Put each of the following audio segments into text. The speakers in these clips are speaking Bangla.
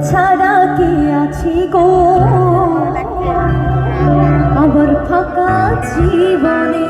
ছাড়া কে আছি গো আমার ফাঁকা জীবনে।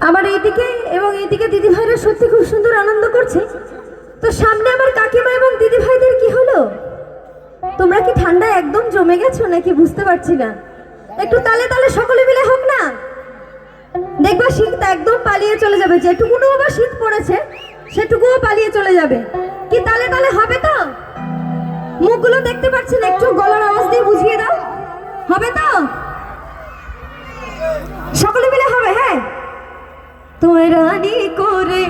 আমার এইদিকে এবং এইদিকে দিদি ভাইরা সত্যি খুব সুন্দর আনন্দ করছে। তো সামনে আমার কাকিমা এবং দিদি ভাইদের কি হলো? তোমরা কি ঠান্ডা একদম জমে গেছো নাকি বুঝতে পারছি না। একটু তালে তালে সকলে মিলে হোক না, দেখবা শীত একদম পালিয়ে চলে যাবে। যেটুকুনো আবার শীত পড়েছে সেটুকুও পালিয়ে চলে যাবে। কি তালে তালে হবে তো? মুখগুলো দেখতে পাচ্ছি না, একটু গলার আওয়াজ দিয়ে বুঝিয়ে দাও। হবে তো? সকলে মিলে হবে? হ্যাঁ, তোমায় রানী করে